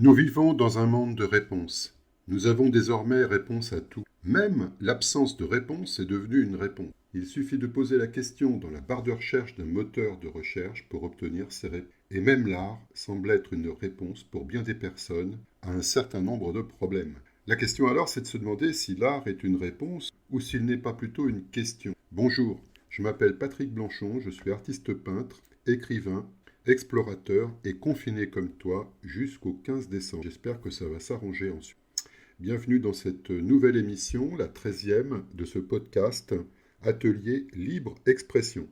Nous vivons dans un monde de réponses. Nous avons désormais réponse à tout. Même l'absence de réponse est devenue une réponse. Il suffit de poser la question dans la barre de recherche d'un moteur de recherche pour obtenir ces réponses. Et même l'art semble être une réponse pour bien des personnes à un certain nombre de problèmes. La question alors, c'est de se demander si l'art est une réponse ou s'il n'est pas plutôt une question. Bonjour, je m'appelle Patrick Blanchon, je suis artiste peintre, écrivain, explorateur et confiné comme toi jusqu'au 15 décembre. J'espère que ça va s'arranger ensuite. Bienvenue dans cette nouvelle émission, la 13e de ce podcast Atelier Libre Expression.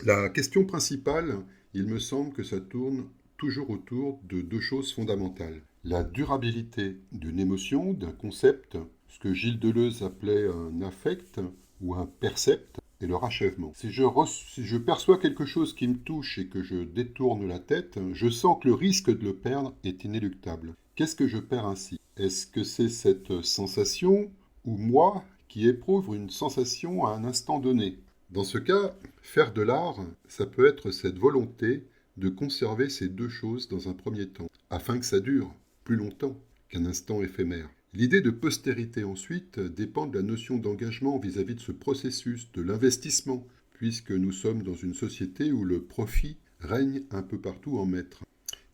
La question principale, il me semble que ça tourne toujours autour de deux choses fondamentales. La durabilité d'une émotion, d'un concept, ce que Gilles Deleuze appelait un affect ou un percept, et leur achèvement. Si je perçois quelque chose qui me touche et que je détourne la tête, je sens que le risque de le perdre est inéluctable. Qu'est-ce que je perds ainsi? Est-ce que c'est cette sensation ou moi qui éprouve une sensation à un instant donné? Dans ce cas, faire de l'art, ça peut être cette volonté de conserver ces deux choses dans un premier temps, afin que ça dure plus longtemps qu'un instant éphémère. L'idée de postérité ensuite dépend de la notion d'engagement vis-à-vis de ce processus, de l'investissement, puisque nous sommes dans une société où le profit règne un peu partout en maître.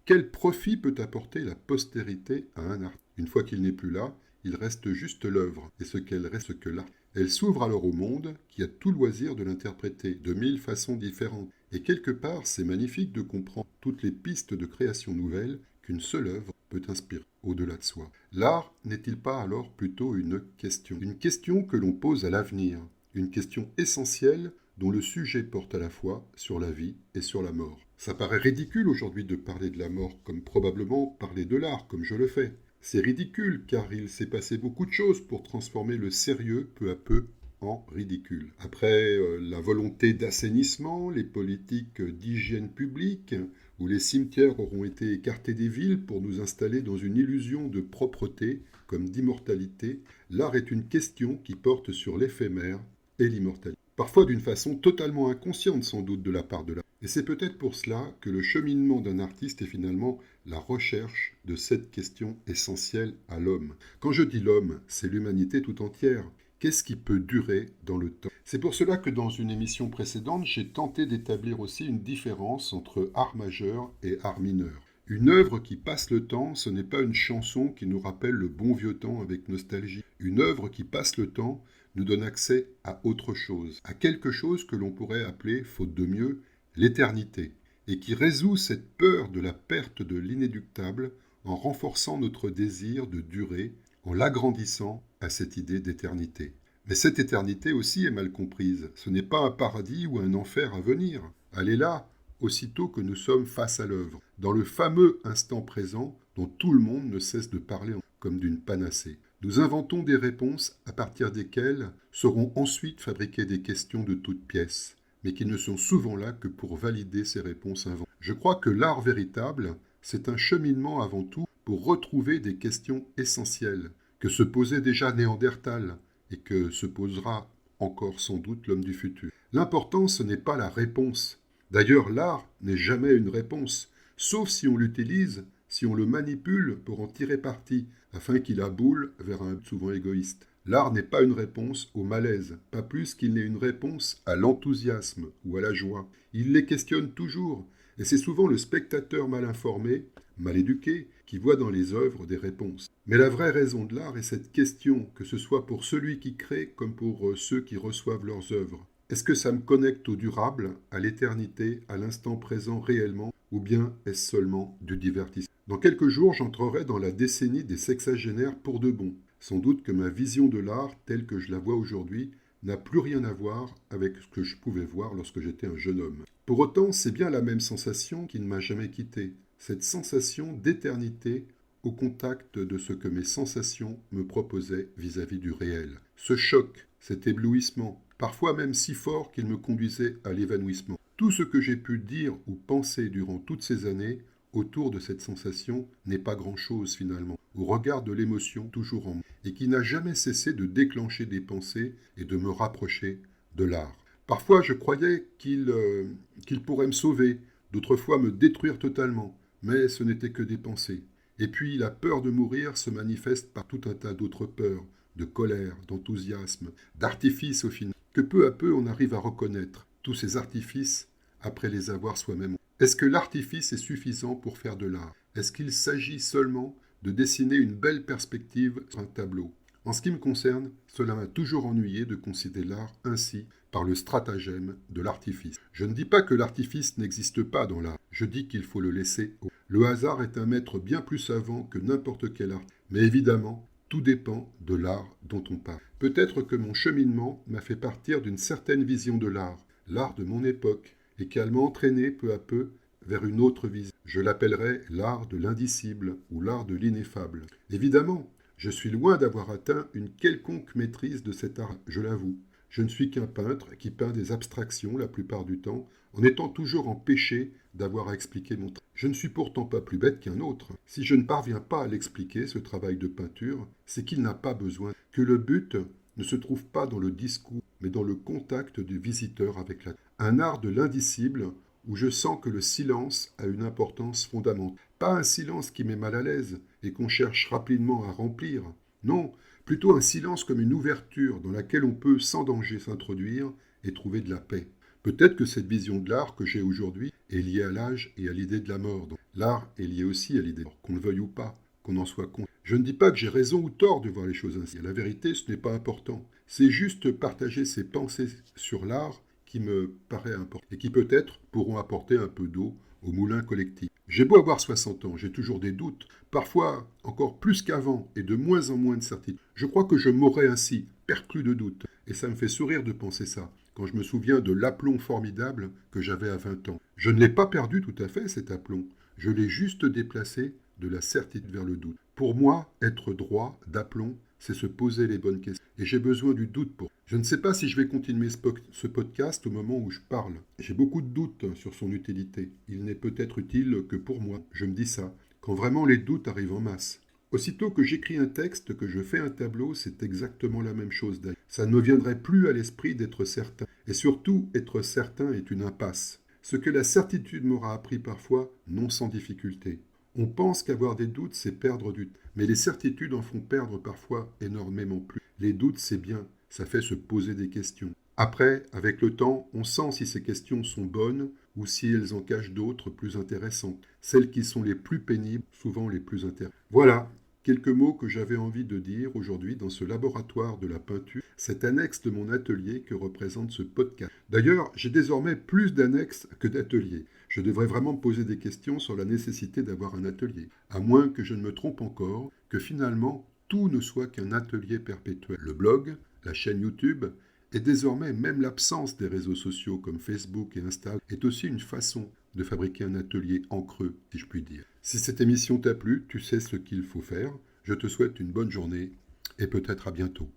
Quel profit peut apporter la postérité à un artiste? Une fois qu'il n'est plus là, il reste juste l'œuvre, et ce qu'elle reste que là. Elle s'ouvre alors au monde qui a tout loisir de l'interpréter de 1000 façons différentes. Et quelque part, c'est magnifique de comprendre toutes les pistes de création nouvelles qu'une seule œuvre peut inspirer au-delà de soi. L'art n'est-il pas alors plutôt une question? Une question que l'on pose à l'avenir, une question essentielle dont le sujet porte à la fois sur la vie et sur la mort. Ça paraît ridicule aujourd'hui de parler de la mort comme probablement parler de l'art, comme je le fais. C'est ridicule car il s'est passé beaucoup de choses pour transformer le sérieux peu à peu en ridicule. Après la volonté d'assainissement, les politiques d'hygiène publique, où les cimetières auront été écartés des villes pour nous installer dans une illusion de propreté comme d'immortalité, l'art est une question qui porte sur l'éphémère et l'immortalité. Parfois d'une façon totalement inconsciente sans doute de la part de l'art. Et c'est peut-être pour cela que le cheminement d'un artiste est finalement la recherche de cette question essentielle à l'homme. Quand je dis l'homme, c'est l'humanité tout entière. Qu'est-ce qui peut durer dans le temps? C'est pour cela que dans une émission précédente, j'ai tenté d'établir aussi une différence entre art majeur et art mineur. Une œuvre qui passe le temps, ce n'est pas une chanson qui nous rappelle le bon vieux temps avec nostalgie. Une œuvre qui passe le temps nous donne accès à autre chose, à quelque chose que l'on pourrait appeler, faute de mieux, l'éternité, et qui résout cette peur de la perte de l'inéluctable en renforçant notre désir de durer, en l'agrandissant à cette idée d'éternité. Mais cette éternité aussi est mal comprise. Ce n'est pas un paradis ou un enfer à venir. Elle est là, aussitôt que nous sommes face à l'œuvre, dans le fameux instant présent dont tout le monde ne cesse de parler comme d'une panacée. Nous inventons des réponses à partir desquelles seront ensuite fabriquées des questions de toutes pièces, mais qui ne sont souvent là que pour valider ces réponses inventées. Je crois que l'art véritable, c'est un cheminement avant tout pour retrouver des questions essentielles, que se posait déjà Néandertal et que se posera encore sans doute l'homme du futur. L'important, ce n'est pas la réponse. D'ailleurs, l'art n'est jamais une réponse, sauf si on l'utilise, si on le manipule pour en tirer parti, afin qu'il aboule vers un but souvent égoïste. L'art n'est pas une réponse au malaise, pas plus qu'il n'est une réponse à l'enthousiasme ou à la joie. Il les questionne toujours, et c'est souvent le spectateur mal informé, mal éduqué, qui voit dans les œuvres des réponses. Mais la vraie raison de l'art est cette question, que ce soit pour celui qui crée comme pour ceux qui reçoivent leurs œuvres. Est-ce que ça me connecte au durable, à l'éternité, à l'instant présent réellement, ou bien est-ce seulement du divertissement? Dans quelques jours, j'entrerai dans la décennie des sexagénaires pour de bon. Sans doute que ma vision de l'art, telle que je la vois aujourd'hui, n'a plus rien à voir avec ce que je pouvais voir lorsque j'étais un jeune homme. Pour autant, c'est bien la même sensation qui ne m'a jamais quitté, cette sensation d'éternité au contact de ce que mes sensations me proposaient vis-à-vis du réel. Ce choc, cet éblouissement, parfois même si fort qu'il me conduisait à l'évanouissement. Tout ce que j'ai pu dire ou penser durant toutes ces années autour de cette sensation n'est pas grand-chose finalement, au regard de l'émotion toujours en moi, et qui n'a jamais cessé de déclencher des pensées et de me rapprocher de l'art. Parfois je croyais qu'il pourrait me sauver, d'autres fois me détruire totalement, mais ce n'était que des pensées. Et puis la peur de mourir se manifeste par tout un tas d'autres peurs, de colère, d'enthousiasme, d'artifices au final, que peu à peu on arrive à reconnaître, tous ces artifices, après les avoir soi-même. Est-ce que l'artifice est suffisant pour faire de l'art? Est-ce qu'il s'agit seulement de dessiner une belle perspective sur un tableau? En ce qui me concerne, cela m'a toujours ennuyé de considérer l'art ainsi par le stratagème de l'artifice. Je ne dis pas que l'artifice n'existe pas dans l'art, je dis qu'il faut le laisser. Le hasard est un maître bien plus savant que n'importe quel art, mais évidemment, tout dépend de l'art dont on parle. Peut-être que mon cheminement m'a fait partir d'une certaine vision de l'art de mon époque, et qu'elle m'a entraîné peu à peu vers une autre vision. Je l'appellerai l'art de l'indicible ou l'art de l'ineffable. Évidemment, je suis loin d'avoir atteint une quelconque maîtrise de cet art, je l'avoue. Je ne suis qu'un peintre qui peint des abstractions la plupart du temps, en étant toujours empêché d'avoir à expliquer mon travail. Je ne suis pourtant pas plus bête qu'un autre. Si je ne parviens pas à l'expliquer, ce travail de peinture, c'est qu'il n'a pas besoin, que le but ne se trouve pas dans le discours, mais dans le contact du visiteur avec la... Un art de l'indicible où je sens que le silence a une importance fondamentale. Pas un silence qui met mal à l'aise et qu'on cherche rapidement à remplir. Non, plutôt un silence comme une ouverture dans laquelle on peut sans danger s'introduire et trouver de la paix. Peut-être que cette vision de l'art que j'ai aujourd'hui est liée à l'âge et à l'idée de la mort. Donc, l'art est lié aussi à l'idée de la mort, qu'on le veuille ou pas, qu'on en soit conscient. Je ne dis pas que j'ai raison ou tort de voir les choses ainsi. La vérité, ce n'est pas important. C'est juste partager ses pensées sur l'art qui me paraît important et qui peut-être pourront apporter un peu d'eau au moulin collectif. J'ai beau avoir 60 ans, j'ai toujours des doutes, parfois encore plus qu'avant et de moins en moins de certitude. Je crois que je m'aurais ainsi perclus de doutes et ça me fait sourire de penser ça quand je me souviens de l'aplomb formidable que j'avais à 20 ans. Je ne l'ai pas perdu tout à fait cet aplomb, je l'ai juste déplacé de la certitude vers le doute. Pour moi, être droit, d'aplomb, c'est se poser les bonnes questions. Et j'ai besoin du doute pour... Je ne sais pas si je vais continuer ce podcast au moment où je parle. J'ai beaucoup de doutes sur son utilité. Il n'est peut-être utile que pour moi. Je me dis ça. Quand vraiment les doutes arrivent en masse. Aussitôt que j'écris un texte, que je fais un tableau, c'est exactement la même chose d'ailleurs. Ça ne me viendrait plus à l'esprit d'être certain. Et surtout, être certain est une impasse. Ce que la certitude m'aura appris parfois, non sans difficulté. On pense qu'avoir des doutes, c'est perdre du temps. Mais les certitudes en font perdre parfois énormément plus. Les doutes, c'est bien, ça fait se poser des questions. Après, avec le temps, on sent si ces questions sont bonnes ou si elles en cachent d'autres plus intéressantes. Celles qui sont les plus pénibles, souvent les plus intéressantes. Voilà, quelques mots que j'avais envie de dire aujourd'hui dans ce laboratoire de la peinture, cette annexe de mon atelier que représente ce podcast. D'ailleurs, j'ai désormais plus d'annexes que d'ateliers. Je devrais vraiment me poser des questions sur la nécessité d'avoir un atelier, à moins que je ne me trompe encore, que finalement tout ne soit qu'un atelier perpétuel. Le blog, la chaîne YouTube, et désormais même l'absence des réseaux sociaux comme Facebook et Instagram est aussi une façon de fabriquer un atelier en creux, si je puis dire. Si cette émission t'a plu, tu sais ce qu'il faut faire. Je te souhaite une bonne journée et peut-être à bientôt.